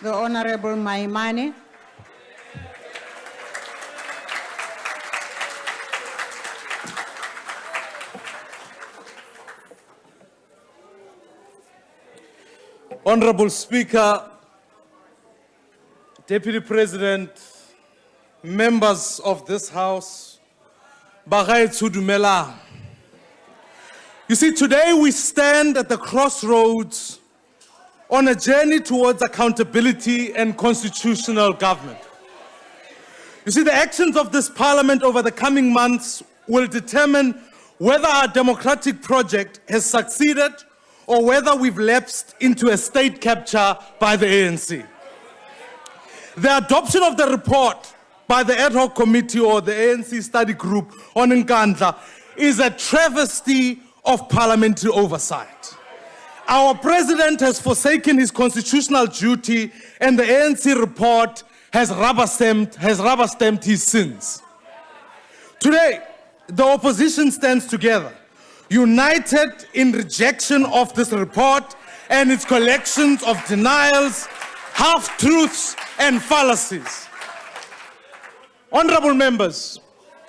the Honorable Maimane. Honorable Speaker, Deputy President, members of this House, Bagaetsho dumela. You see, today we stand at the crossroads on a journey towards accountability and constitutional government. You see, the actions of this Parliament over the coming months will determine whether our democratic project has succeeded or whether we've lapsed into a state capture by the ANC. The adoption of the report by the ad hoc committee or the ANC study group on Nkandla is a travesty of parliamentary oversight. Our president has forsaken his constitutional duty and the ANC report has rubber-stamped his sins. Today, the opposition stands together, united in rejection of this report and its collections of denials, half-truths, and fallacies. Honorable members,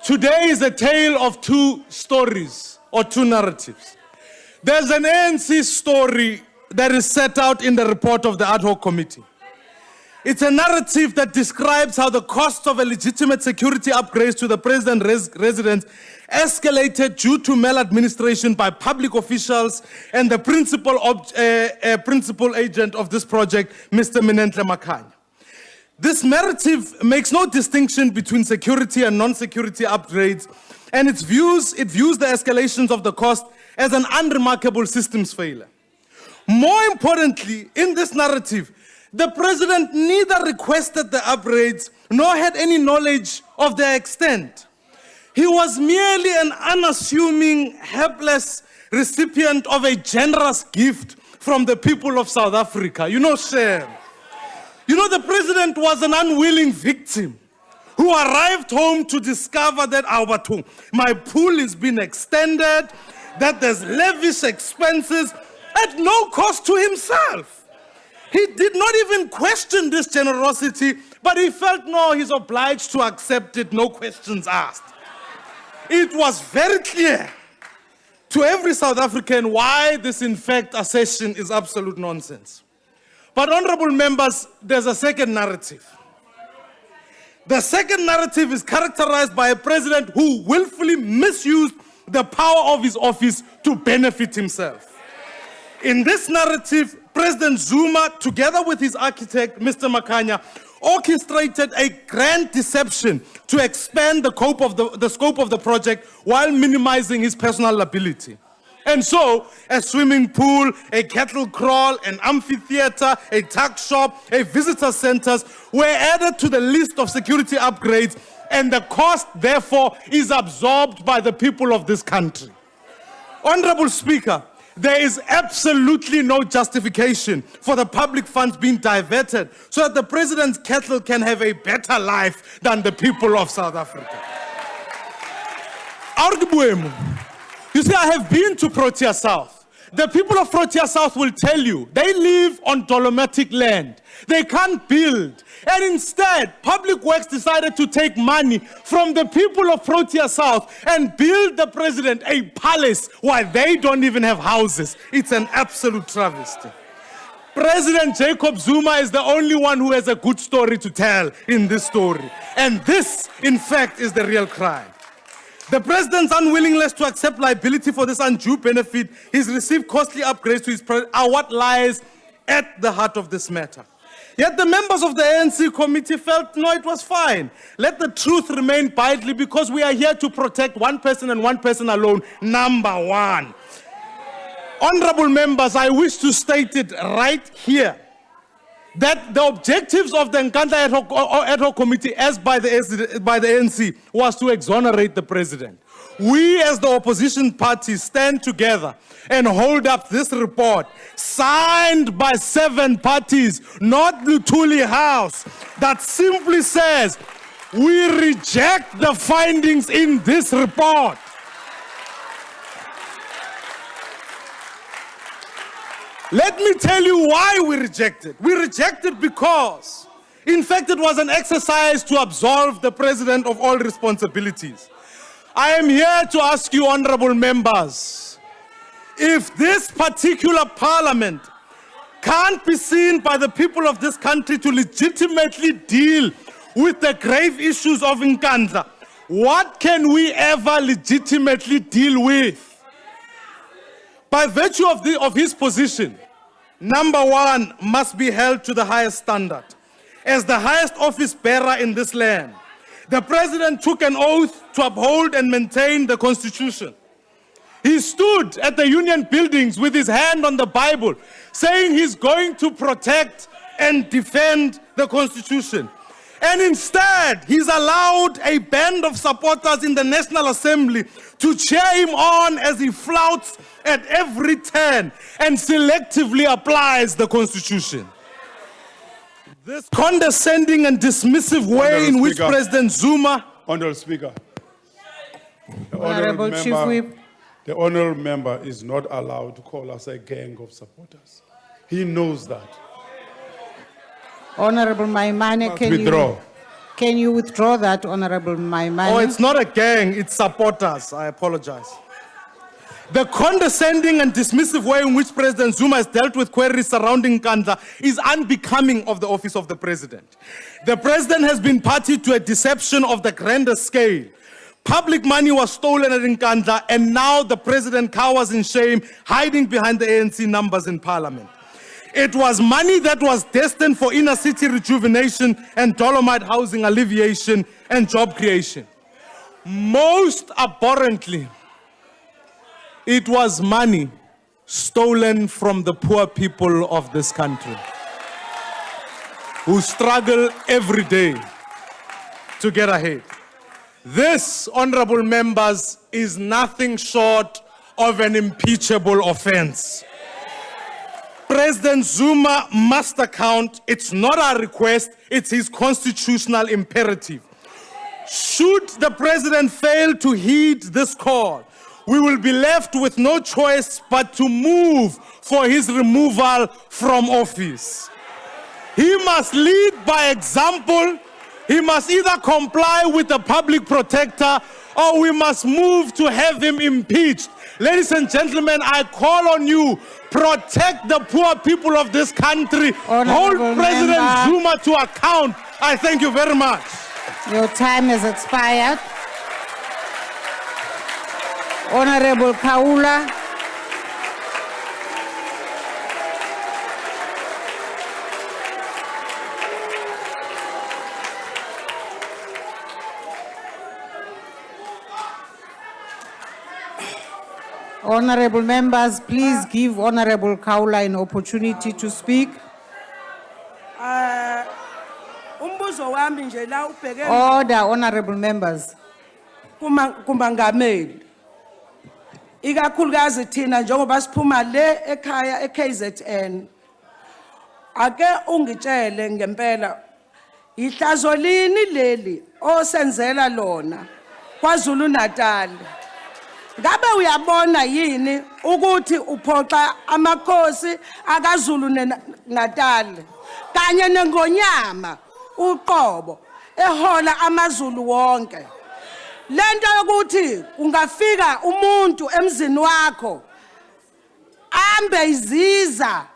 today is a tale of two stories or two narratives. There's an ANC story that is set out in the report of the ad hoc committee. It's a narrative that describes how the cost of a legitimate security upgrades to the president's residence escalated due to maladministration by public officials and the principal agent of this project, Mr. Nkandla. This narrative makes no distinction between security and non-security upgrades, and it views the escalations of the cost as an unremarkable systems failure. More importantly, in this narrative, the president neither requested the upgrades nor had any knowledge of their extent. He was merely an unassuming, helpless recipient of a generous gift from the people of South Africa. You know, shame. You know, the president was an unwilling victim who arrived home to discover that my pool has been extended, that there's lavish expenses at no cost to himself. He did not even question this generosity, but he felt, no, he's obliged to accept it, no questions asked. It was very clear to every South African why this, in fact, assertion is absolute nonsense. But honorable members, there's a second narrative. The second narrative is characterized by a president who willfully misused the power of his office to benefit himself. In this narrative, President Zuma, together with his architect, Mr. Makanya, orchestrated a grand deception to expand the scope of the project while minimizing his personal liability. And so, a swimming pool, a cattle kraal, an amphitheater, a tuck shop, a visitor centers were added to the list of security upgrades, and the cost, therefore, is absorbed by the people of this country. Honorable Speaker, there is absolutely no justification for the public funds being diverted so that the president's cattle can have a better life than the people of South Africa. You see, I have been to Protea South. The people of Protea South will tell you they live on dolomitic land. They can't build. And instead, Public Works decided to take money from the people of Protea South and build the president a palace while they don't even have houses. It's an absolute travesty. President Jacob Zuma is the only one who has a good story to tell in this story. And this, in fact, is the real crime. The president's unwillingness to accept liability for this undue benefit he's received costly upgrades to his project are what lies at the heart of this matter. Yet the members of the ANC committee felt, no, it was fine. Let the truth remain bidely because we are here to protect one person and one person alone, number one. Honorable members, I wish to state it right here that the objectives of the Nkandla ad hoc committee as by the ANC was to exonerate the president. We as the opposition parties stand together and hold up this report signed by 7 parties, not Luthuli House, that simply says we reject the findings in this report. Let me tell you why we rejected. We rejected because, in fact, it was an exercise to absolve the president of all responsibilities. I am here to ask you, honorable members, if this particular parliament can't be seen by the people of this country to legitimately deal with the grave issues of Nkandla, what can we ever legitimately deal with? By virtue of his position, number one must be held to the highest standard. As the highest office bearer in this land, the president took an oath to uphold and maintain the Constitution. He stood at the union buildings with his hand on the Bible, saying he's going to protect and defend the Constitution. And instead, he's allowed a band of supporters in the National Assembly to cheer him on as he flouts at every turn and selectively applies the Constitution. This condescending and dismissive way in which President Zuma... Honorable Speaker, Honorable Chief Whip. the honorable member is not allowed to call us a gang of supporters. He knows that. Honorable Maimane, can you withdraw that, Honorable Maimane? Oh, it's not a gang, it's supporters. I apologize. The condescending and dismissive way in which President Zuma has dealt with queries surrounding Nkandla is unbecoming of the office of the president. The president has been party to a deception of the grandest scale. Public money was stolen at Nkandla, and now the president cowers in shame, hiding behind the ANC numbers in parliament. It was money that was destined for inner city rejuvenation and Dolomite housing alleviation and job creation. Most abhorrently, it was money stolen from the poor people of this country, who struggle every day to get ahead. This, honorable members, is nothing short of an impeachable offense. President Zuma must account. It's not our request, it's his constitutional imperative. Should the president fail to heed this call, we will be left with no choice but to move for his removal from office. He must lead by example. He must either comply with the public protector, or we must move to have him impeached. Ladies and gentlemen, I call on you, protect the poor people of this country. Hold President Zuma to account. I thank you very much. Your time has expired. Honorable Kaula. Honorable members, please give Honorable Kaula an opportunity to speak. Order, honorable members. Kumangameli. Ikakhulukazi thina njengoba siphuma le ekhaya eKZN. Ake ungitshele ngempela ihlazo lini leli osenzela lona kwaZulu Natal. Ngabe uyabona yini ukuthi uphoxa amakhosi akaZulu Natal kanye neNgonyama uqobo ehola amaZulu wonke. Lento yokuthi ungafika umuntu emzini wakho ambe iziza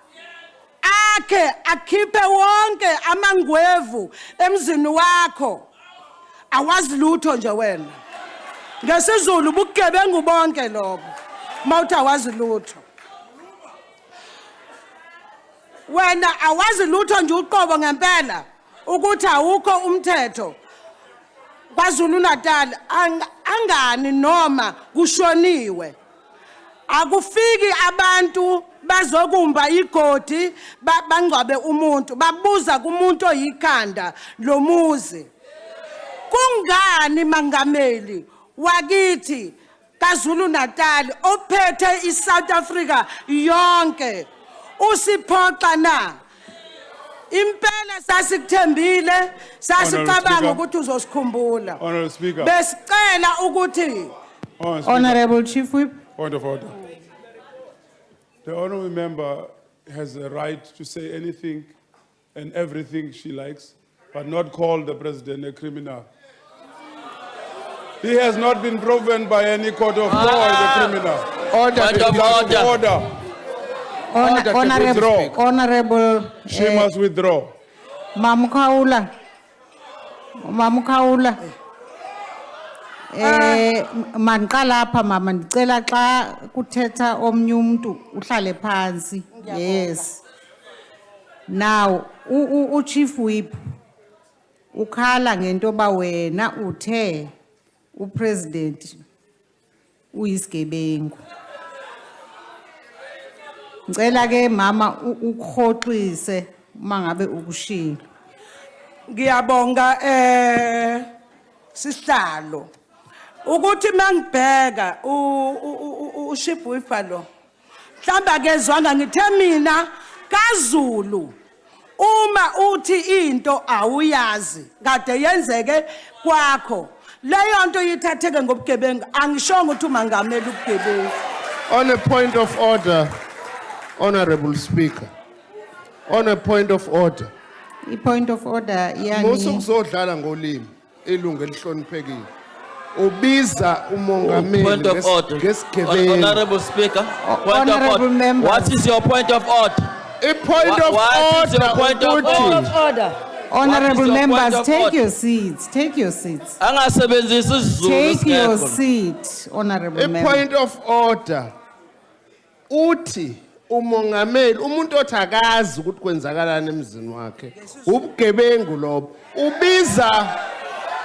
akhe akhiphe wonke amangwevu emzini wakho awazi lutho nje wena. NgesiZulu bugebengu bonke lobo mawuthi awazi lutho. Wena awazi lutho nje uqobo ngempela ukuthi awukho umthetho kwaZulu Natal angani noma kushoniwe. Akufiki abantu bazokumba igodi bangcwabe umuntu babuza kumuntu oyikhanda lomuzi. Kungani mangameli wakithi kaZulu Natal ophethe iSouth Africa yonke usiphoxa na? Impela sasikuthembile sasicabanga ukuthi uzosikhumbula. Honorable Speaker. Besicela ukuthi Honorable Chief Whip. Point of order. The honorable member has a right to say anything and everything she likes, but not call the president a criminal. He has not been proven by any court of law as a criminal. Order. Honorable, She must withdraw. Mamkaula. Manqala apha mama ndicela xa kuthetha omnye umuntu uhlale phansi. Yes. Now uchief whip ukhala ngento ba wena uthe upresident uyisigebengu. Ngicela ke mama ukhoxise mangabe ukushilo. Ngiyabonga sihlalo ukuthi mangibheka uShipwifa lo mhlamba kezwanga ngithe mina kaZulu uma uthi into awuyazi kade yenzeke kwakho leyo nto yithatheke ngobugebengu angishongo ukuthi umangamela ubugebengu. On a point of order, Honorable Speaker, on a point of order. I-point of order yani Musukuzodlala ngolimi ilungu elihloniphekile. Ubiza umongameli Point of order. ngesigebengu. Honorable Speaker, point of Honorable order. members. What is your point of order? A point of What is your point of order. order? Honorable What is your point members, of take order? your seats. Take your seats. Angasebenzisi isiZulu Take your singekho. seat, honorable A member. point of order. Uthi umongameli umuntu othi akazi ukuthi kwenzakalani emzini wakhe ubugebengu lobo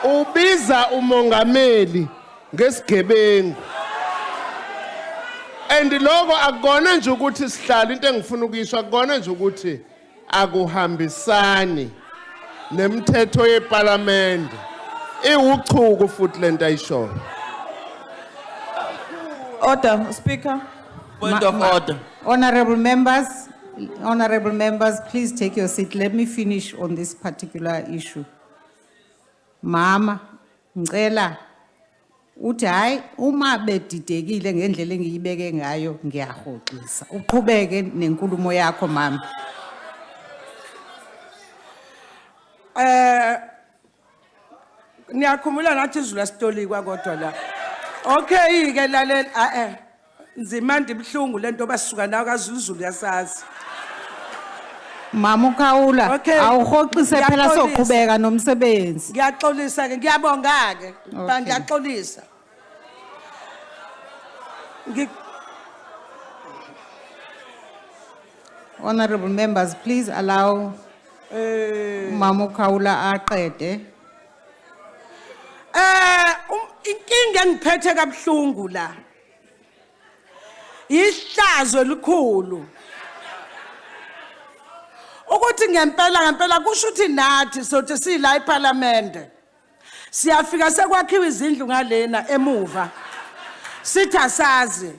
ubiza umongameli ngesigebengu. And lokho akukona nje ukuthi sihlala into engifuna ukuyisho akukona nje ukuthi akuhambisani nemithetho yeParliament. Iwuchuku futhi lento ayishoyo. Order, Speaker. Point of order. Honorable members, please take your seat. Let me finish on this particular issue. Mama, ngicela uthi hayi uma bedidekile ngendlela engiyibeke ngayo ngiyahoxisa. Uqhubeke nenkulumo yakho mama. Niyakhumula nathi izulu asitolikwa kodwa la. Okay ke lalela nzima ndibhlungu lento basuka nayo kaZulu yasazi. Mama uKhawula awuhoxise phela soqhubeka nomsebenzi. Ngiyaxolisa ke ngiyabonga ke. Ngiyaxolisa. Honorable members, please allow Mama uKhawula aqede. Inkinga engiphethe kabuhlungu la. Ihlazo elikhulu. Ukuthi ngempela kusho ukuthi nathi sothi sila eParliament. Siyafika sekwakhiwa izindlu ngalena emuva. Sithi asazi.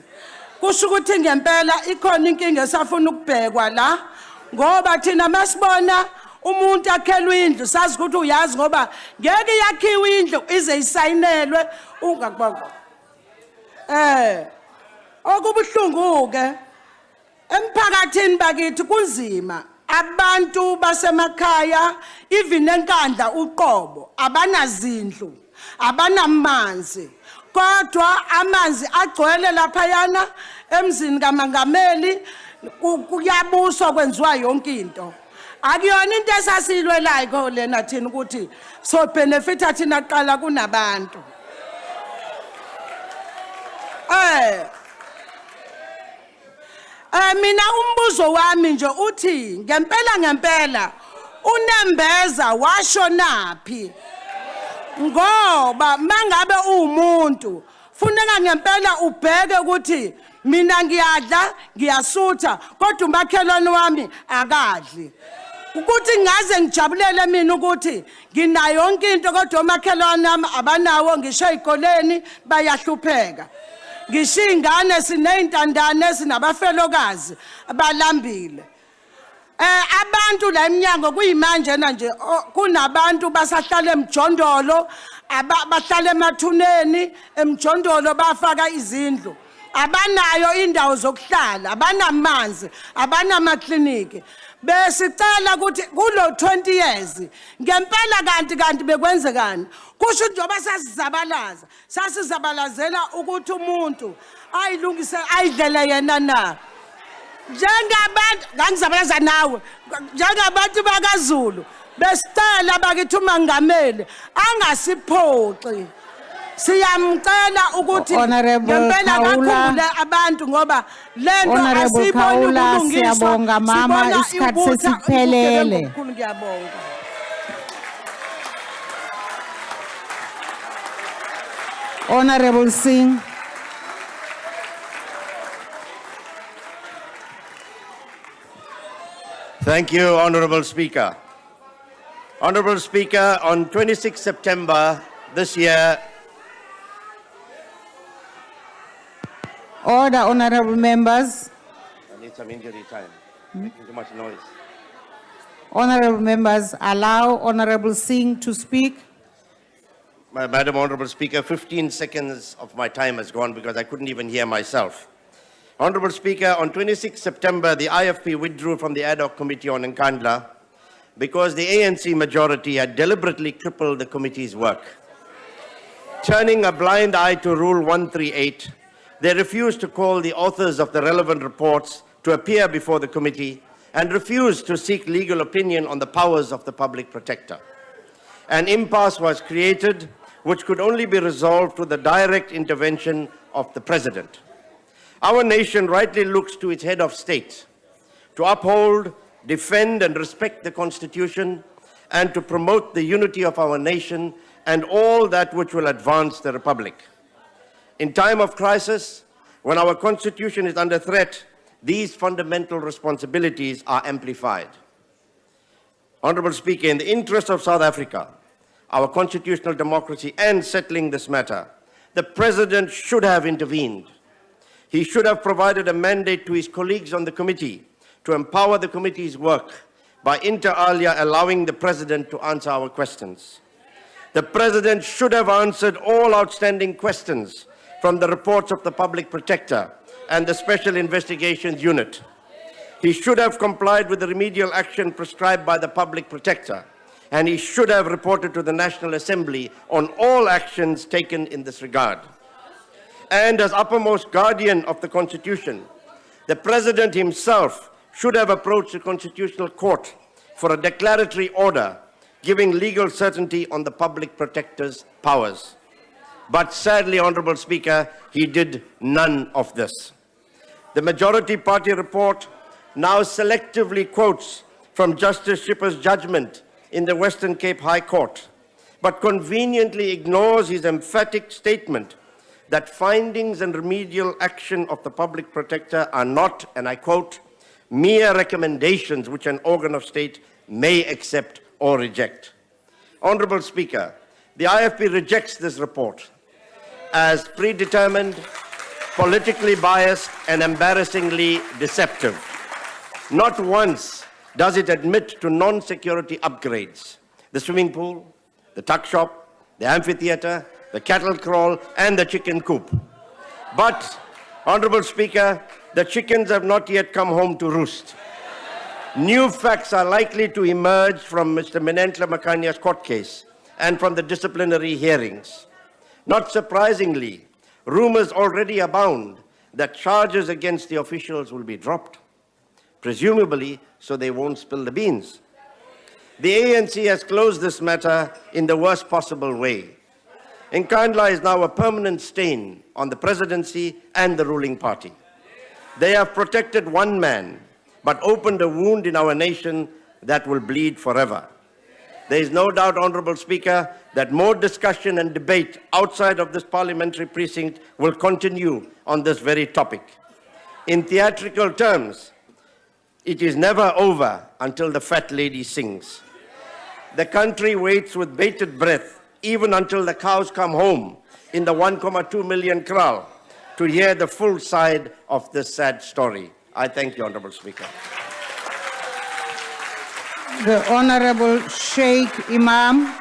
Kusho ukuthi ngempela ikhona inkinga esafuna ukubhekwa la ngoba thina masibona umuntu akhelwe indlu sazi ukuthi uyazi ngoba ngeke yakhiwe indlu ize isayinelwe ungakubakho. Okubuhlungu ke emphakathini bakithi kunzima. Abantu basemakhaya even eNkandla uqobo abanazindlu abanamanzi kodwa amanzi agcwele lapha yana emzini kaMangameli kuyabuswa kwenziwa yonke into. Akuyona into esasilwelayo lena thina ukuthi so benefita thina qala kunabantu. Mina umbuzo wami nje uthi ngempela uNembeza washonaphi ngoba mangabe umuntu funeka ngempela ubheke ukuthi mina ngiyadla ngiyasutha kodwa umakhelwane wami akadli ukuthi ngaze ngijabulele mina ukuthi nginayo yonke into kodwa umakhelwane wami abanawo ngisho ezikoleni bayahlupheka. Ngisho ingane sineyintandane sinabafelokazi abalambile. Abantu la eminyango kuyimanje nje kunabantu basahlala emjondolo abahlala emathuneni emjondolo bafaka izindlu abanayo indawo zokuhlala, abanamanzi, abanamakliniki. Besicela ukuthi kulo 20 years ngempela kanti bekwenzekani. Kusho njengoba sasizabalazela ukuthi umuntu ayilungise ayidlele yena na. Njengabantu ngangizabalaza nawe njengabantu bakaZulu besicela bakithi uMongameli angasiphoxi. Siyamcela ukuthi ngempela akakhumbule abantu ngoba lento asiboni ukulungiswa. Siyabonga mama, isikhathi sesiphelele. Ngiyabonga. Honorable Singh. Thank you, Honorable Speaker. Honorable Speaker, on 26 September this year, Order, honorable members. I need some injury time, making too much noise. Honorable members, allow Honorable Singh to speak. Madam Honorable Speaker, 15 seconds of my time has gone because I couldn't even hear myself. Honorable Speaker, on 26 September, the IFP withdrew from the ad hoc committee on Nkandla because the ANC majority had deliberately crippled the committee's work. Turning a blind eye to Rule 138, they refused to call the authors of the relevant reports to appear before the committee and refused to seek legal opinion on the powers of the public protector. An impasse was created which could only be resolved through the direct intervention of the President. Our nation rightly looks to its head of state to uphold, defend and respect the Constitution and to promote the unity of our nation and all that which will advance the Republic. In time of crisis, when our Constitution is under threat, these fundamental responsibilities are amplified. Honorable Speaker, in the interest of South Africa, our constitutional democracy and settling this matter, the President should have intervened. He should have provided a mandate to his colleagues on the committee to empower the committee's work by inter alia allowing the President to answer our questions. The President should have answered all outstanding questions from the reports of the Public Protector and the Special Investigations Unit. He should have complied with the remedial action prescribed by the Public Protector, and he should have reported to the National Assembly on all actions taken in this regard. And as uppermost guardian of the Constitution, the President himself should have approached the Constitutional Court for a declaratory order giving legal certainty on the Public Protector's powers. But sadly, Honorable Speaker, he did none of this. The majority party report now selectively quotes from Justice Schipper's judgment in the Western Cape High Court, but conveniently ignores his emphatic statement that findings and remedial action of the Public Protector are not, and I quote, mere recommendations which an organ of state may accept or reject. Honorable Speaker, the IFP rejects this report as predetermined, politically biased, and embarrassingly deceptive. Not once does it admit to non-security upgrades. The swimming pool, the tuck shop, the amphitheater, the cattle kraal, and the chicken coop. But, Honorable Speaker, the chickens have not yet come home to roost. New facts are likely to emerge from Mr. Nkandla Makhanya's court case and from the disciplinary hearings. Not surprisingly, rumors already abound that charges against the officials will be dropped, presumably so they won't spill the beans. The ANC has closed this matter in the worst possible way. Nkandla is now a permanent stain on the presidency and the ruling party. They have protected one man, but opened a wound in our nation that will bleed forever. There is no doubt, Honorable Speaker, that more discussion and debate outside of this parliamentary precinct will continue on this very topic. In theatrical terms, it is never over until the fat lady sings. The country waits with bated breath even until the cows come home in the 1.2 million kraal to hear the full side of this sad story. I thank you, Honorable Speaker. The Honorable Sheikh Imam.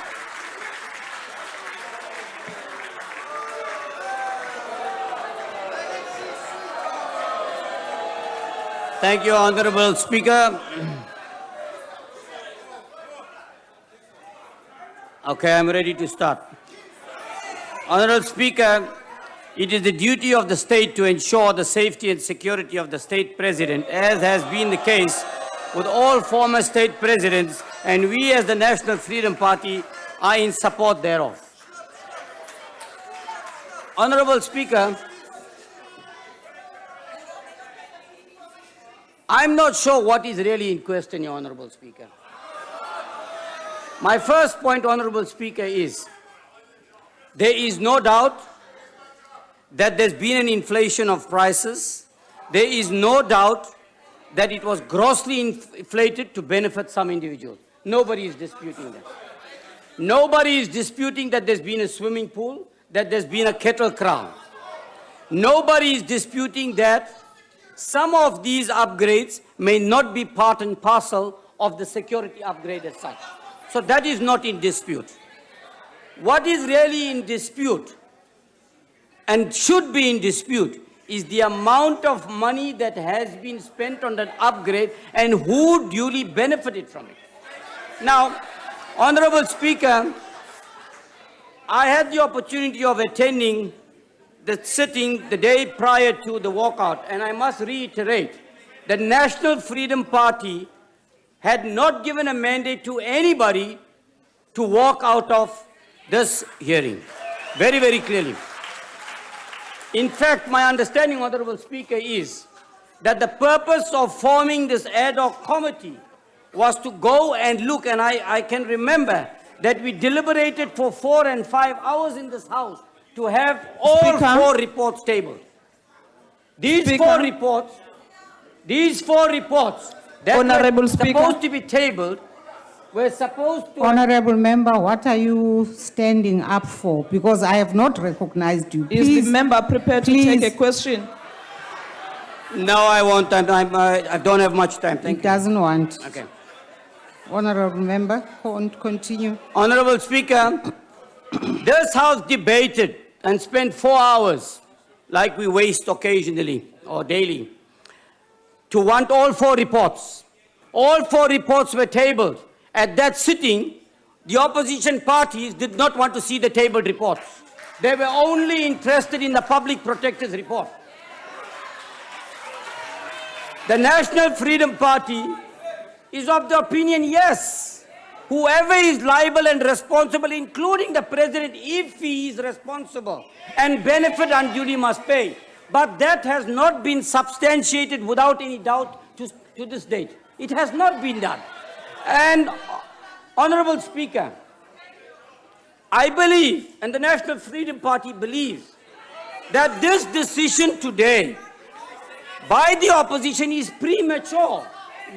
Thank you, Honorable Speaker. Okay, I'm ready to start. Honorable Speaker, it is the duty of the state to ensure the safety and security of the state president, as has been the case with all former state presidents, and we as the National Freedom Party are in support thereof. Honorable Speaker, I'm not sure what is really in question, Your Honorable Speaker. My first point, Honorable Speaker, is there is no doubt that there's been an inflation of prices. There is no doubt that it was grossly inflated to benefit some individuals. Nobody is disputing that. Nobody is disputing that there's been a swimming pool, that there's been a kettle crown. Nobody is disputing that some of these upgrades may not be part and parcel of the security upgrade as such. So that is not in dispute. What is really in dispute and should be in dispute is the amount of money that has been spent on that upgrade and who duly benefited from it. Now, Honorable Speaker, I had the opportunity of attending the sitting the day prior to the walkout, and I must reiterate that National Freedom Party had not given a mandate to anybody to walk out of this hearing. Very, very clearly. In fact, my understanding, Honorable Speaker, is that the purpose of forming this ad hoc committee was to go and look, and I can remember that we deliberated for 4 and 5 hours in this House to have all Speaker. 4 reports tabled. These Speaker. 4 reports that Honorable were Speaker. supposed to be tabled were supposed to... Honorable Member, what are you standing up for? Because I have not recognized you. Is Please, the member prepared to please. take a question? No, I won't. I don't have much time. He Thank you. doesn't want. Okay. Honorable Member, continue. Honorable Speaker, this House debated and spent 4 hours, like we waste occasionally or daily, to want all 4 reports. All 4 reports were tabled. At that sitting, the opposition parties did not want to see the tabled reports. They were only interested in the public protector's report. The National Freedom Party is of the opinion, yes, whoever is liable and responsible, including the president, if he is responsible and benefit unduly must pay. But that has not been substantiated without any doubt to this date. It has not been done. And, Honorable Speaker, I believe, and the National Freedom Party believes, that this decision today by the opposition is premature.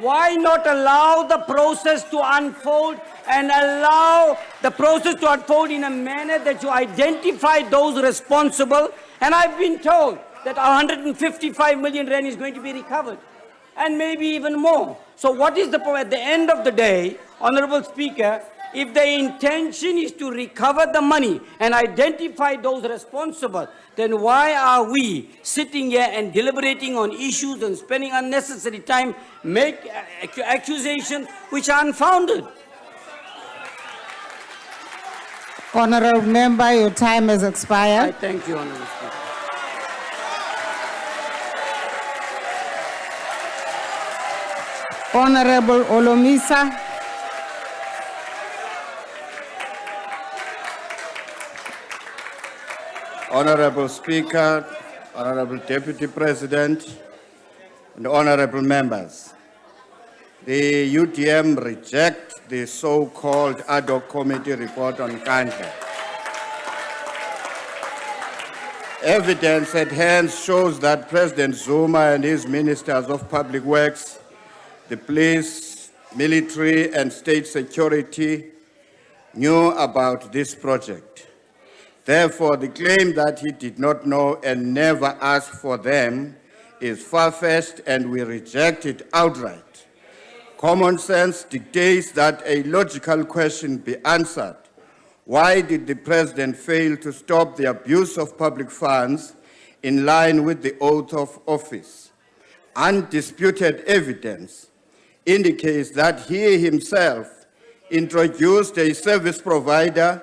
Why not allow the process to unfold and allow the process to unfold in a manner that you identify those responsible? And I've been told that 155 million rand is going to be recovered, and maybe even more. So what is the point? At the end of the day, Honorable Speaker, if the intention is to recover the money and identify those responsible, then why are we sitting here and deliberating on issues and spending unnecessary time, make accusations which are unfounded? Honorable Member, your time has I expired. thank you, Honorable Speaker. Honorable Olomisa. Honorable Speaker, Honorable Deputy President, and honorable members, the UDM rejects the so-called ad hoc committee report on Nkandla. Evidence at hand shows that President Zuma and his ministers of public works, the police, military, and state security knew about this project. Therefore, the claim that he did not know and never asked for them is far-fetched, and we reject it outright. Common sense dictates that a logical question be answered. Why did the president fail to stop the abuse of public funds in line with the oath of office? undisputed evidence indicates that he himself introduced a service provider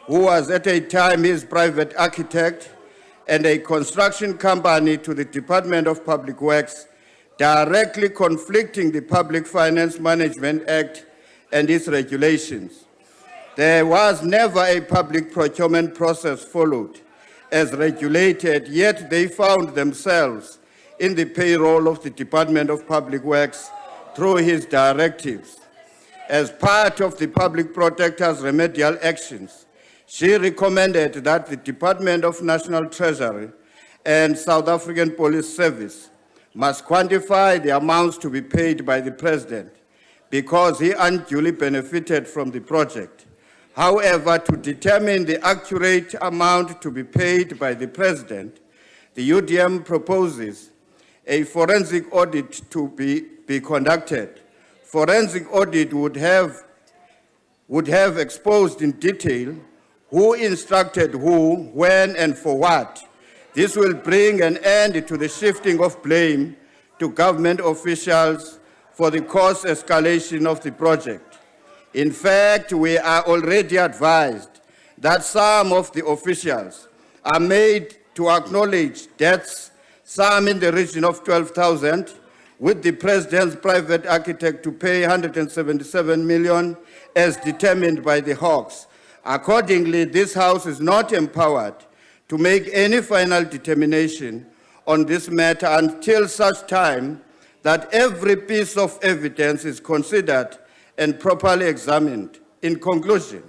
who was at a time his private architect and a construction company to the Department of Public Works, directly conflicting the Public Finance Management Act and its regulations. There was never a public procurement process followed as regulated, yet they found themselves in the payroll of the Department of Public Works through his directives. As part of the Public Protector's remedial actions, she recommended that the Department of National Treasury and South African Police Service must quantify the amounts to be paid by the President because he unduly benefited from the project. However, to determine the accurate amount to be paid by the President, the UDM proposes a forensic audit to be conducted. Forensic audit would have exposed in detail who instructed who, when, and for what. This will bring an end to the shifting of blame to government officials for the cost escalation of the project. In fact, we are already advised that some of the officials are made to acknowledge debts, some in the region of 12,000, with the President's private architect to pay 177 million as determined by the Hawks. Accordingly, this House is not empowered to make any final determination on this matter until such time that every piece of evidence is considered and properly examined. In conclusion,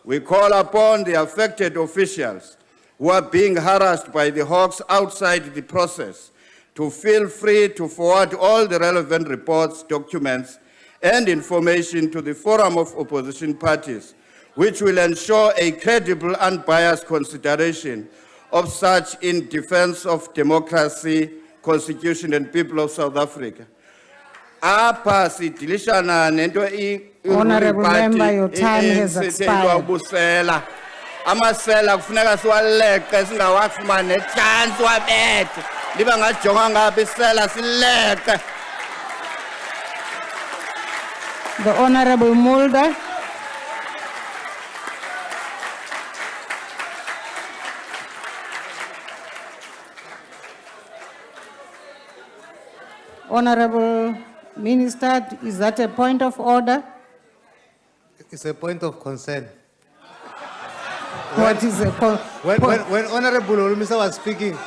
we call upon the affected officials who are being harassed by the Hawks outside the process to feel free to forward all the relevant reports, documents, and information to the Forum of Opposition Parties, which will ensure a credible, unbiased consideration of such in defense of democracy, constitution, and people of South Africa. Honorable member, your time has expired. Amasela kufuneka siwaleqe singawafumani nechance wabethe liba ngajonga ngapha isela sileqe. The Honorable Mulder. Honorable Minister, is that a point of order? It's a point of concern. What is a point? When Honorable Olumisa was speaking,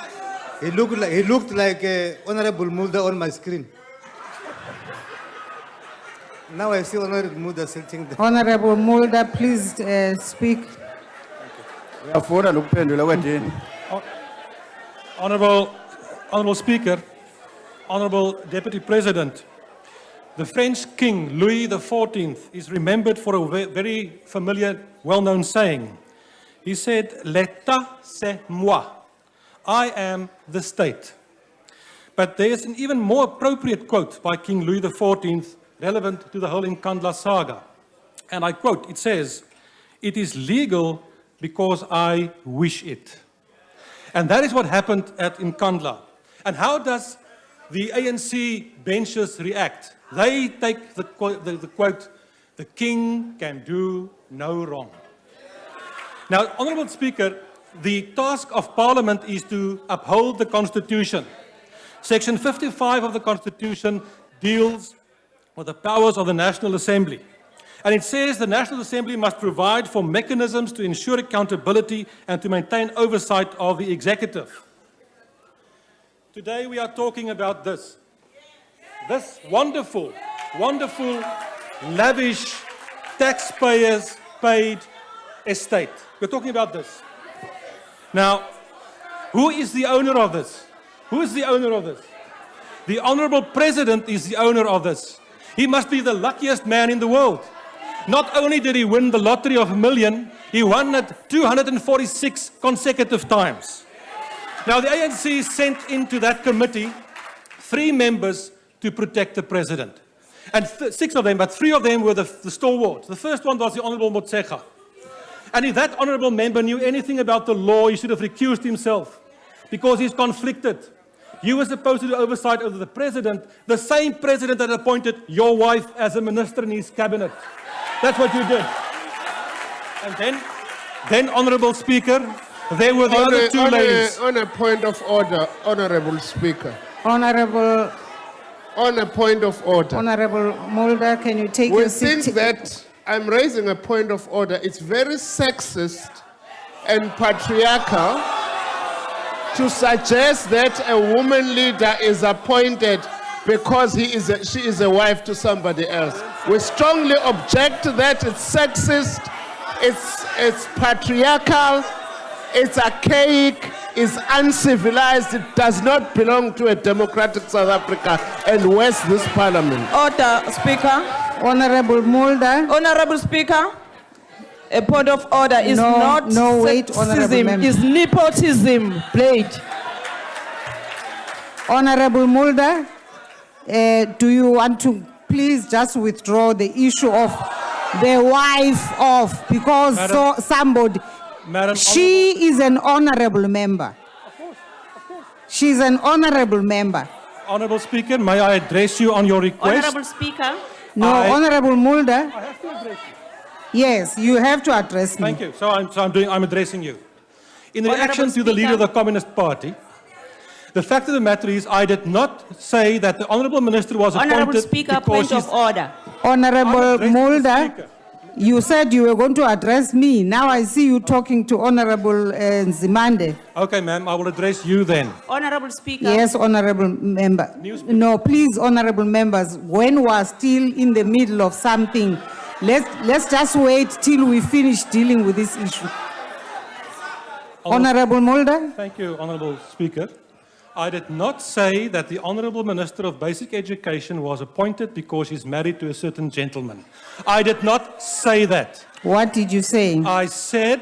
he looked like Honorable Mulder on my screen. Now I see Honorable Mulder sitting there. Honorable Mulder, please speak. Honorable Speaker, Honorable Deputy President, the French King Louis XIV is remembered for a very familiar, well-known saying. He said, "L'État c'est moi." I am the state. But there is an even more appropriate quote by King Louis XIV relevant to the whole Nkandla saga. And I quote, it says, "It is legal because I wish it." And that is what happened at Nkandla. And how does the ANC benches react? They take the quote, "The king can do no wrong." Now, Honourable Speaker, the task of Parliament is to uphold the Constitution. Section 55 of the Constitution deals with the powers of the National Assembly. And it says the National Assembly must provide for mechanisms to ensure accountability and to maintain oversight of the executive. Today we are talking about this. This wonderful, wonderful, lavish, taxpayers-paid estate. We're talking about this. Now, who is the owner of this? Who is the owner of this? The Honourable President is the owner of this. He must be the luckiest man in the world. Not only did he win the lottery of $1 million, he won it 246 consecutive times. Now, the ANC sent into that committee 3 members to protect the President. And 6 of them, but 3 of them were the stalwarts. The first one was the Honourable Motshekga. And if that honourable member knew anything about the law, he should have recused himself because he's conflicted. You were supposed to do oversight over the president, the same president that appointed your wife as a minister in his cabinet. That's what you did. And then, Honourable Speaker, there were the other two ladies. On a point of order, Honourable Speaker. On a point of order. Honourable Mulder, can you take We your seat? think that I'm raising a point of order. It's very sexist and patriarchal to suggest that a woman leader is appointed because she is a wife to somebody else. We strongly object to that. It's sexist, it's patriarchal, it's archaic, it's uncivilized. It does not belong to a democratic South Africa and worse, this parliament. Order, Speaker. Honourable Mulder. Honourable Speaker, a point of order is not wait, Honourable sexism, Member. it's nepotism, played. Honourable Mulder, do you want to please just withdraw the issue of the wife of, because she is an honourable member. Of course. She's an honourable member. Honourable Speaker, may I address you on your request? Honourable Speaker. No, Honourable Mulder. I have to address you. Yes, you have to address me. Thank you. So I'm addressing you. In reaction Honourable to the leader Speaker. of the Communist Party, the fact of the matter is I did not say that the Honourable Minister was Honourable appointed Speaker, because point she's... of order. Honourable I'm addressing the Mulder, Speaker. you said you were going to address me. Now I see you talking to Honourable Nzimande. Okay, ma'am, I will address you then. Honourable Speaker. Yes, Honourable Member. Newspeaker. No, please, Honourable Members, when we're still in the middle of something, let's just wait till we finish dealing with this issue. Honourable Mulder? Thank you, Honourable Speaker. I did not say that the Honourable Minister of Basic Education was appointed because she's married to a certain gentleman. I did not say that. What did you say? I said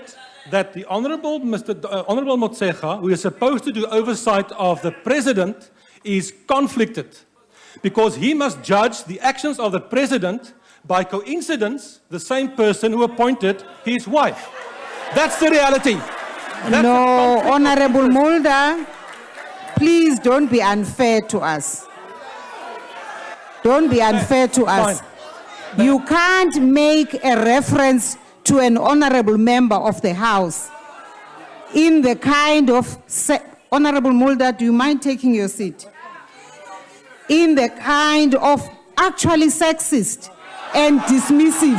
that the Honourable Honourable Motshega, who is supposed to do oversight of the President, is conflicted because he must judge the actions of the President by coincidence, the same person who appointed his wife. That's the reality. That's No, Honourable Mulder, please don't be unfair to us. Don't be unfair to us. Fine. You can't make a reference to an honourable member of the House in the kind of... Honourable Mulder, do you mind taking your seat? In the kind of actually sexist and dismissive.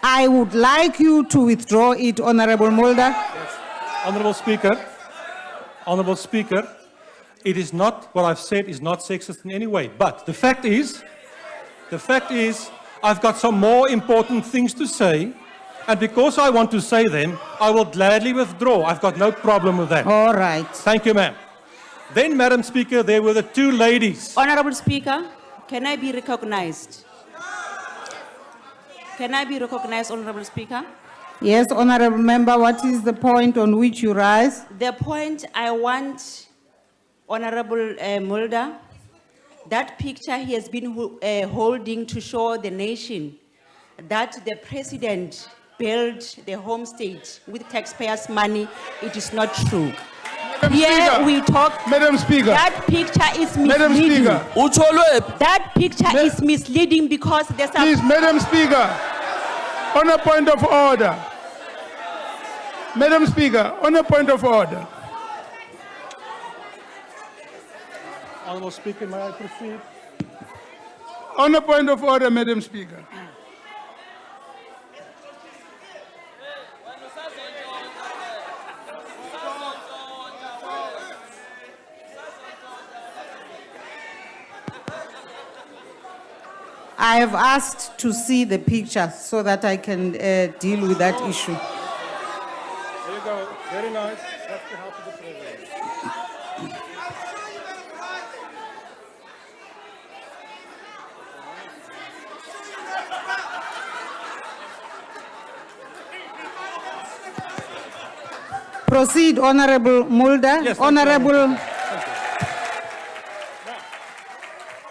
I would like you to withdraw it, Honourable Mulder. Yes. Honourable Speaker, it is not, what I've said is not sexist in any way. But the fact is, I've got some more important things to say, and because I want to say them, I will gladly withdraw. I've got no problem with that. All right. Thank you, ma'am. Then, Madam Speaker, there were the two ladies. Honourable Speaker, can I be recognized? Can I be recognized, Honourable Speaker? Yes, Honourable Member, what is the point on which you rise? The point I want, Honourable Mulder, that picture he has been holding to show the nation that the President built the home state with taxpayers' money, it is not true. Here we talk. Madam Speaker. That picture is misleading. Madam Speaker. That picture is misleading because there's a... Please, Madam Speaker, on a point of order. Madam Speaker, on a point of order. Honourable Speaker, may I proceed? On a point of order, Madam Speaker. I have asked to see the picture so that I can deal with that issue. There you go. Very nice. That's the help of the President. Proceed, Honourable Mulder. Yes, Honourable...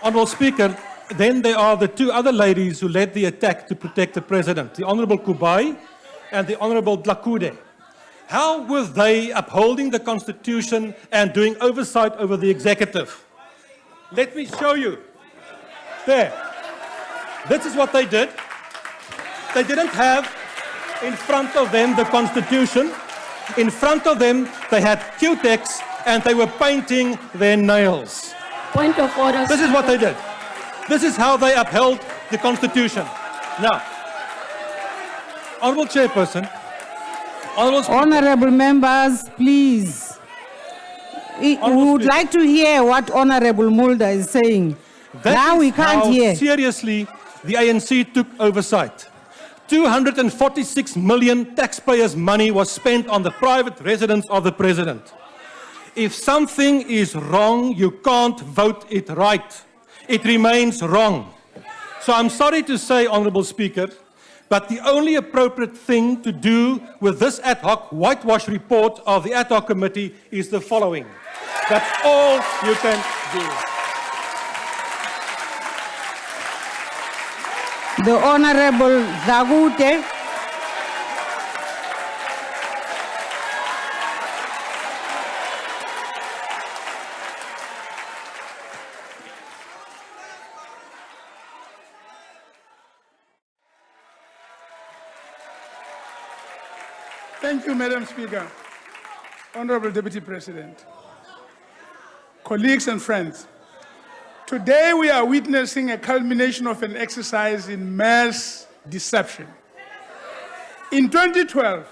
Honourable Speaker, then there are the two other ladies who led the attack to protect the President, the Honourable Kubai and the Honourable Dlakude. How were they upholding the Constitution and doing oversight over the executive? Let me show you. There. This is what they did. They didn't have in front of them the Constitution. In front of them, they had Q-Tex and they were painting their nails. Point of order. This is what they did. This is how they upheld the Constitution. Now, Honorable Chairperson, Honorable members, please. We would like to hear what Honorable Mulder is saying. Now we can't hear. Seriously, the ANC took oversight. 246 million taxpayers' money was spent on the private residence of the president. If something is wrong, you can't vote it right. It remains wrong. So I'm sorry to say, Honorable Speaker, but the only appropriate thing to do with this ad hoc whitewash report of the ad hoc committee is the following. That's all you can do. The Honorable Zagute. Thank you, Madam Speaker. Honorable Deputy President, colleagues and friends, today we are witnessing a culmination of an exercise in mass deception. In 2012,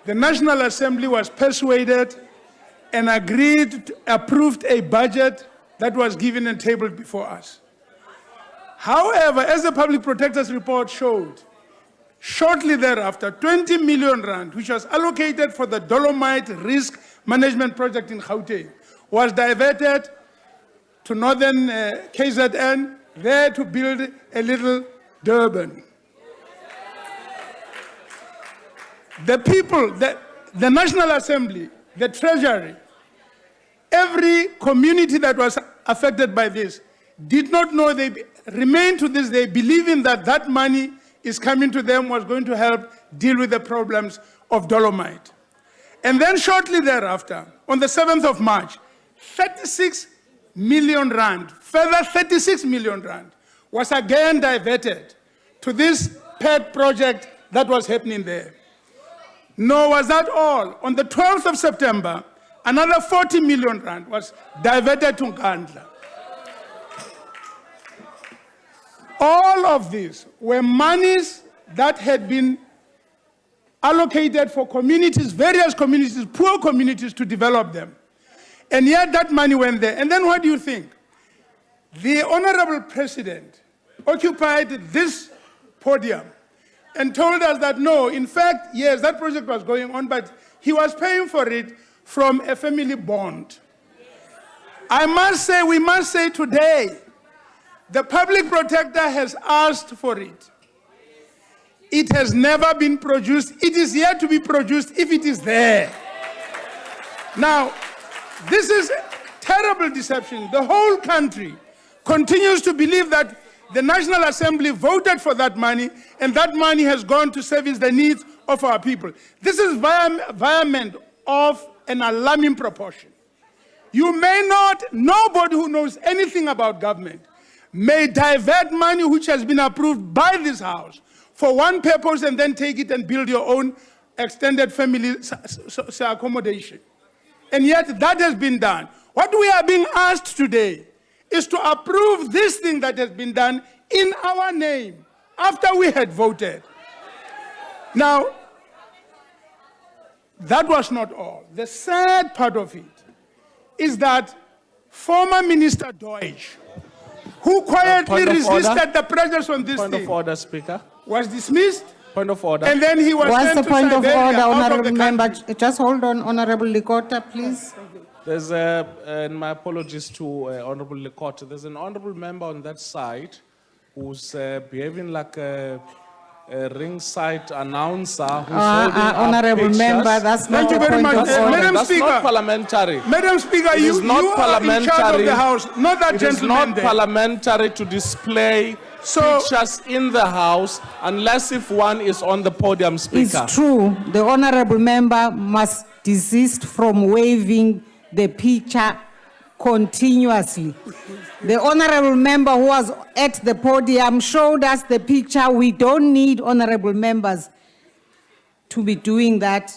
the National Assembly was persuaded and approved a budget that was given and tabled before us. However, as the Public Protector's report showed, shortly thereafter, 20 million rand, which was allocated for the Dolomite Risk Management Project in Gauteng, was diverted to northern KZN, there to build a little Durban. The people, the National Assembly, the Treasury, every community that was affected by this did not know, they remain to this day believing that that money is coming to them, was going to help deal with the problems of Dolomite. And then shortly thereafter, on the 7th of March, 36 million rand, further 36 million rand, was again diverted to this pet project that was happening there. Nor was that all. On the 12th of September, another 40 million rand was diverted to Nkandla. All of these were monies that had been allocated for communities, various communities, poor communities, to develop them. And yet that money went there. And then what do you think? The Honorable President occupied this podium and told us that no, in fact, yes, that project was going on, but he was paying for it from a family bond. I must say, we must say today, the Public Protector has asked for it. It has never been produced. It is yet to be produced if it is there. Now, this is terrible deception. The whole country continues to believe that the National Assembly voted for that money and that money has gone to service the needs of our people. This is environment of an alarming proportion. You may not, nobody who knows anything about government may divert money which has been approved by this House for one purpose and then take it and build your own extended family accommodation. And yet that has been done. What we are being asked today is to approve this thing that has been done in our name after we had voted. Now, that was not all. The sad part of it is that former Minister Deutsch, who quietly resisted the pressures on this Point thing, of order, Speaker. was dismissed. Point of order. And then he was What's sent the to point of Siberia, order, out of Honorable the Member? country. Just hold on, Honorable Likota, please. There's and my apologies to Honorable Lekota. There's an honorable member on that side who's behaving like a ringside announcer who's holding up Honorable pictures. Member, that's not Thank you a very point much. of order. Madam That's Speaker. not parliamentary. Madam Speaker, It you is not are in charge of parliamentary. the House, not the It is gentleman not there. parliamentary to display pictures in the House unless if one is on the podium, Speaker. It's true. The honorable member must desist from waving the picture continuously. The honorable member who was at the podium showed us the picture. We don't need honorable members to be doing that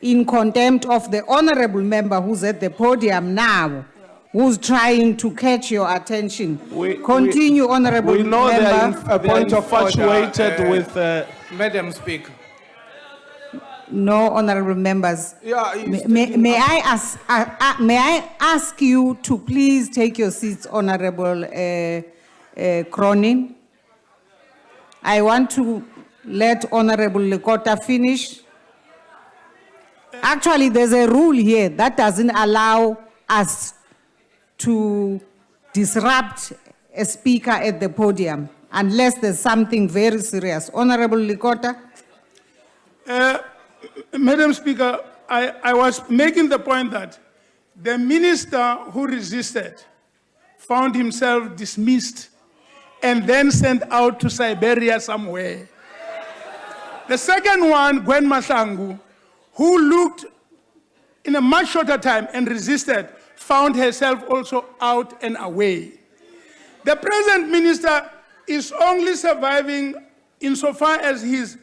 in contempt of the honorable member who's at the podium now, who's trying to catch your attention. Continue, honorable member. We know they're infatuated with... Madam Speaker. No, honorable members. Yeah, May I ask you to please take your seats, Honorable Cronin? I want to let Honorable Lekota finish. Actually, there's a rule here that doesn't allow us to disrupt a speaker at the podium unless there's something very serious. Honorable Lekota? Madam Speaker, I was making the point that the minister who resisted found himself dismissed and then sent out to Siberia somewhere. The second one, Gwen Mahlangu, who looked in a much shorter time and resisted, found herself also out and away. The present minister is only surviving insofar as he's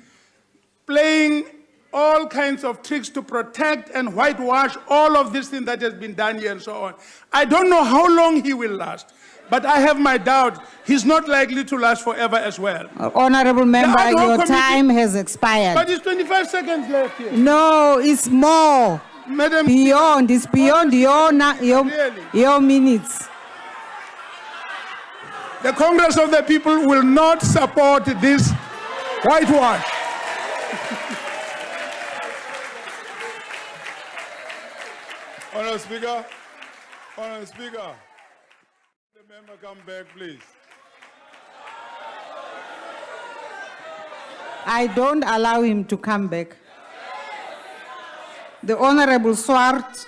playing all kinds of tricks to protect and whitewash all of this thing that has been done here and so on. I don't know how long he will last, but I have my doubt he's not likely to last forever as well. Honorable member, your time has expired. But it's 25 seconds left here. No, it's more. Madam, it's beyond your minutes. The Congress of the People will not support this whitewash. Honourable Speaker, the member come back, please. I don't allow him to come back. The Honorable Swart.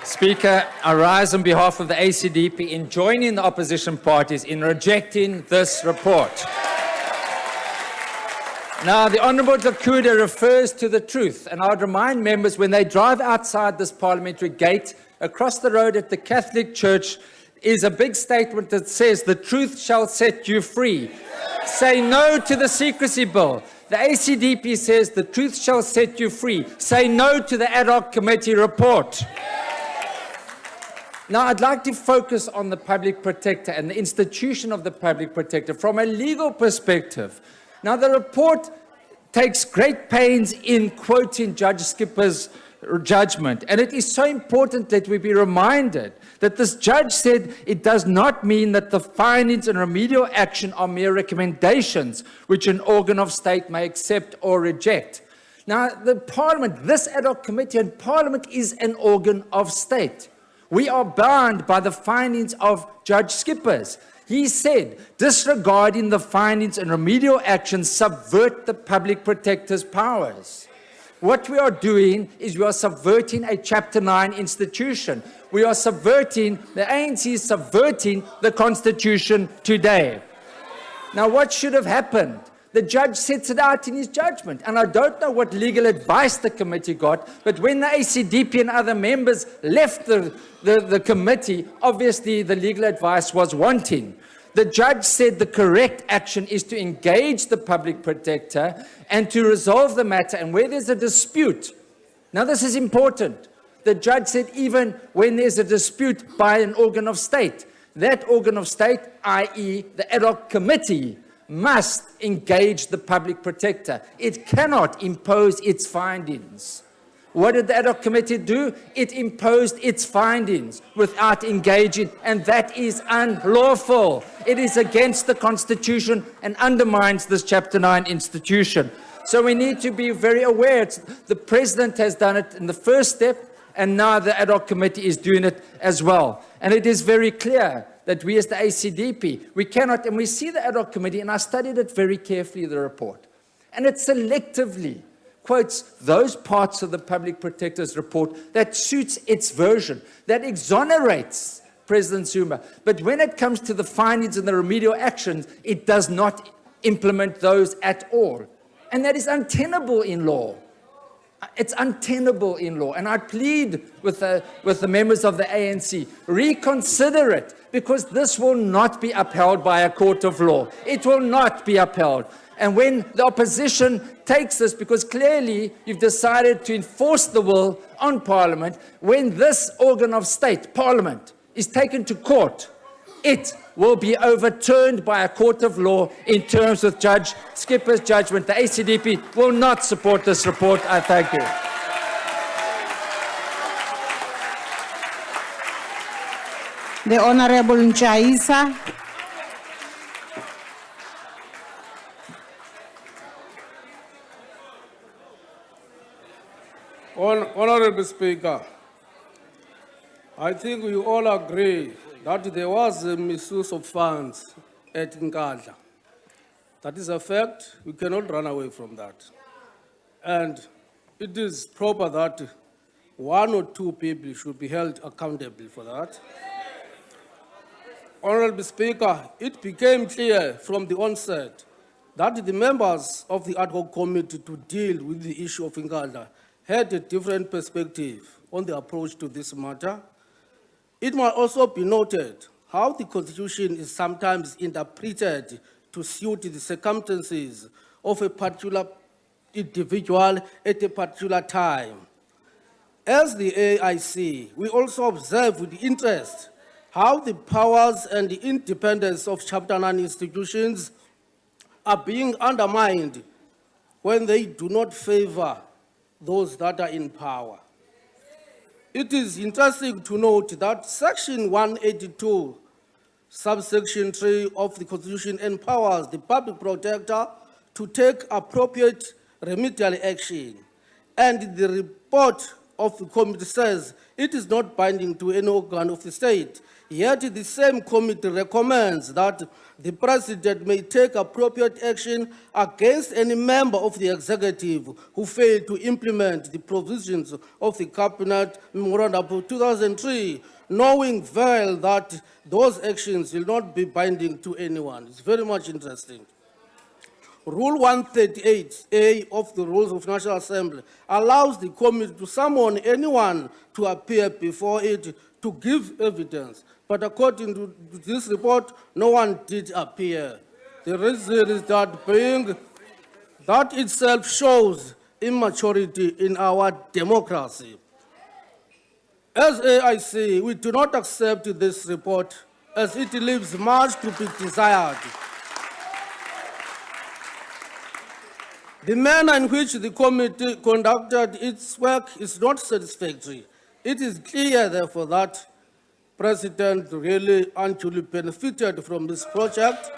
Speaker, I rise on behalf of the ACDP in joining the opposition parties in rejecting this report. Now, the Honourable Jakuda refers to the truth, and I would remind members when they drive outside this parliamentary gate, across the road at the Catholic Church is a big statement that says, "The truth shall set you free." Say no to the secrecy bill. The ACDP says, "The truth shall set you free." Say no to the ad hoc committee report. Now, I'd like to focus on the public protector and the institution of the public protector from a legal perspective. Now, the report takes great pains in quoting Judge Skipper's judgment, and it is so important that we be reminded that this judge said it does not mean that the findings and remedial action are mere recommendations which an organ of state may accept or reject. Now, the Parliament, this ad hoc committee and Parliament is an organ of state. We are bound by the findings of Judge Skipper's. He said, disregarding the findings and remedial actions subvert the public protector's powers. What we are doing is we are subverting a Chapter 9 institution. We are subverting, the ANC is subverting the Constitution today. Now, what should have happened? The judge sets it out in his judgment, and I don't know what legal advice the committee got, but when the ACDP and other members left the committee, obviously the legal advice was wanting. The judge said the correct action is to engage the public protector and to resolve the matter, and where there's a dispute. Now, this is important. The judge said even when there's a dispute by an organ of state, that organ of state, i.e. the ad hoc committee, must engage the public protector. It cannot impose its findings. What did the ad hoc committee do? It imposed its findings without engaging, and that is unlawful. It is against the Constitution and undermines this Chapter 9 institution. So we need to be very aware. The President has done it in the first step, and now the ad hoc committee is doing it as well. And it is very clear that we as the ACDP, we cannot, and we see the ad hoc committee, and I studied it very carefully, the report, and it selectively quotes those parts of the public protector's report that suits its version, that exonerates President Zuma. But when it comes to the findings and the remedial actions, it does not implement those at all. And that is untenable in law. It's untenable in law. And I plead with the members of the ANC, reconsider it, because this will not be upheld by a court of law. It will not be upheld. And when the opposition takes this, because clearly you've decided to enforce the will on Parliament, when this organ of state, Parliament, is taken to court, it will be overturned by a court of law in terms with Judge Skipper's judgment. The ACDP will not support this report. I thank you. The Honorable Nchaisa. Honorable Speaker, I think we all agree that there was a misuse of funds at Nkandla. That is a fact. We cannot run away from that. And it is proper that one or two people should be held accountable for that. Honorable Speaker, it became clear from the onset that the members of the ad hoc committee to deal with the issue of Nkandla had a different perspective on the approach to this matter. It must also be noted how the Constitution is sometimes interpreted to suit the circumstances of a particular individual at a particular time. As the AIC, we also observe with interest how the powers and the independence of Chapter 9 institutions are being undermined when they do not favor those that are in power. It is interesting to note that Section 182, subsection 3 of the Constitution empowers the public protector to take appropriate remedial action. And the report of the committee says it is not binding to any organ of the state. Yet the same committee recommends that the President may take appropriate action against any member of the executive who failed to implement the provisions of the Cabinet Memorandum of 2003, knowing well that those actions will not be binding to anyone. It's very much interesting. Rule 138A of the Rules of National Assembly allows the committee to summon anyone to appear before it to give evidence. But according to this report, no one did appear. The reason is that itself shows immaturity in our democracy. As AIC, we do not accept this report as it leaves much to be desired. The manner in which the committee conducted its work is not satisfactory. It is clear, therefore, that President really unduly benefited from this project.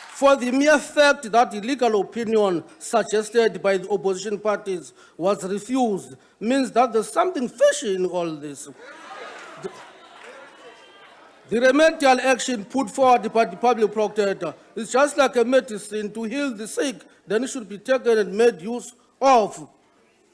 For the mere fact that the legal opinion suggested by the opposition parties was refused means that there's something fishy in all this. The remedial action put forward by the public protector is just like a medicine to heal the sick, then it should be taken and made use of.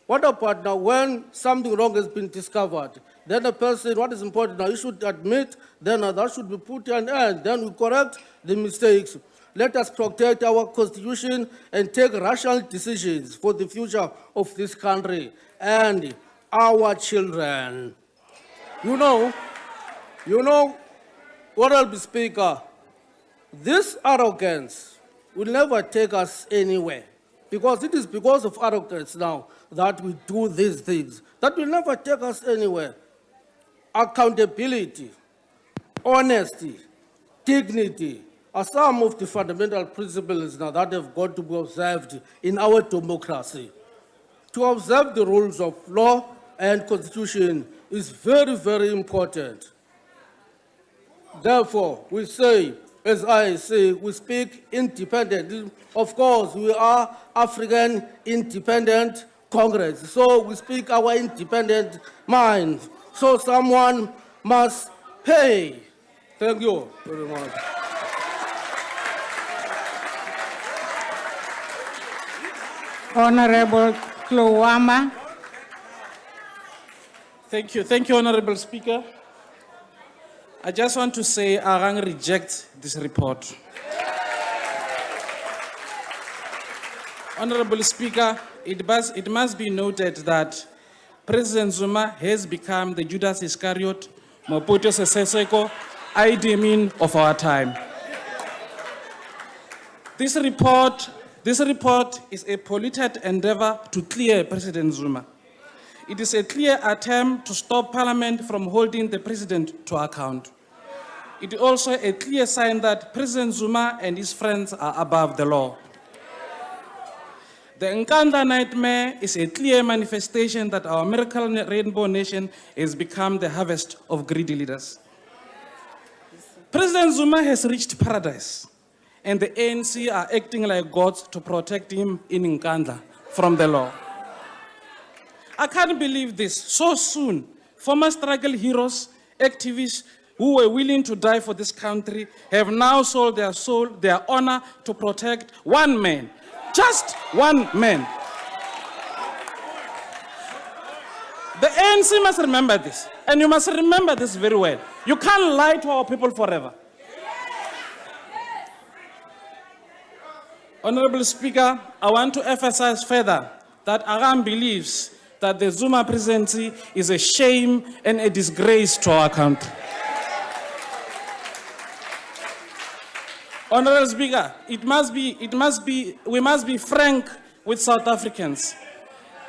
What about now when something wrong has been discovered? Then a person, what is important now, you should admit, then that should be put an end, then we correct the mistakes. Let us protect our Constitution and take rational decisions for the future of this country and our children. You know, Honorable Speaker, this arrogance will never take us anywhere, because it is because of arrogance now that we do these things. That will never take us anywhere. Accountability, honesty, dignity are some of the fundamental principles now that have got to be observed in our democracy. To observe the rules of law and Constitution is very, very important. Therefore, we say, as I say, we speak independent. Of course, we are African Independent Congress, so we speak our independent mind. So someone must pay. Thank you very much. Honorable Klowama. Thank you, Honorable Speaker. I just want to say Arang rejects this report. Honorable Speaker, it must be noted that President Zuma has become the Judas Iscariot, Mobutu Sese Seko, Idi Amin of our time. This report is a polluted endeavor to clear President Zuma. It is a clear attempt to stop Parliament from holding the President to account. It is also a clear sign that President Zuma and his friends are above the law. The Nkandla nightmare is a clear manifestation that our miracle rainbow nation has become the harvest of greedy leaders. President Zuma has reached paradise, and the ANC are acting like gods to protect him in Nkandla from the law. I can't believe this. So soon, former struggle heroes, activists who were willing to die for this country have now sold their soul, their honor to protect one man. Just one man. The ANC must remember this, and you must remember this very well. You can't lie to our people forever. Honorable Speaker, I want to emphasize further that Aram believes that the Zuma presidency is a shame and a disgrace to our country. Honorable Speaker, we must be frank with South Africans.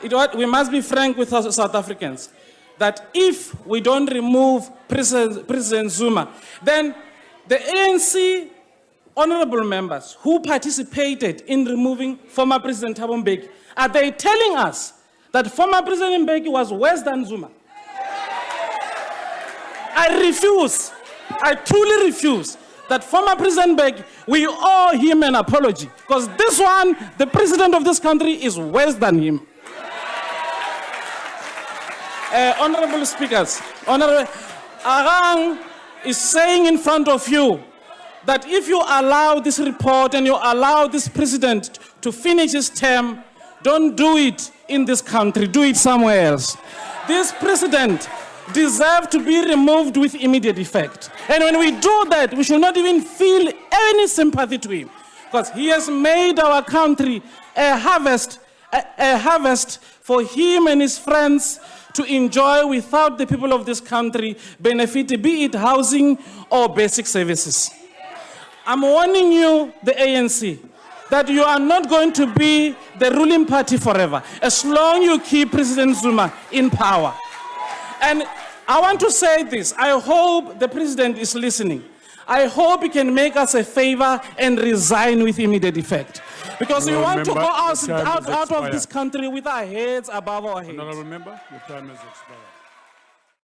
We must be frank with South Africans that if we don't remove President Zuma, then the ANC honorable members who participated in removing former President Thabo Mbeki, are they telling us that former President Mbeki was worse than Zuma? I refuse. I truly refuse that former President Mbeki, we owe him an apology, because this one, the president of this country, is worse than him. Honorable speakers, Honorable Arang is saying in front of you that if you allow this report and you allow this president to finish his term, don't do it in this country, do it somewhere else. This president deserves to be removed with immediate effect. And when we do that, we should not even feel any sympathy to him, because he has made our country a harvest for him and his friends to enjoy without the people of this country benefit, be it housing or basic services. I'm warning you, the ANC, that you are not going to be the ruling party forever, as long as you keep President Zuma in power. And I want to say this, I hope the president is listening. I hope he can make us a favor and resign with immediate effect. Because we want to go out of this country with our heads above our heads. Honorable member, your time has expired.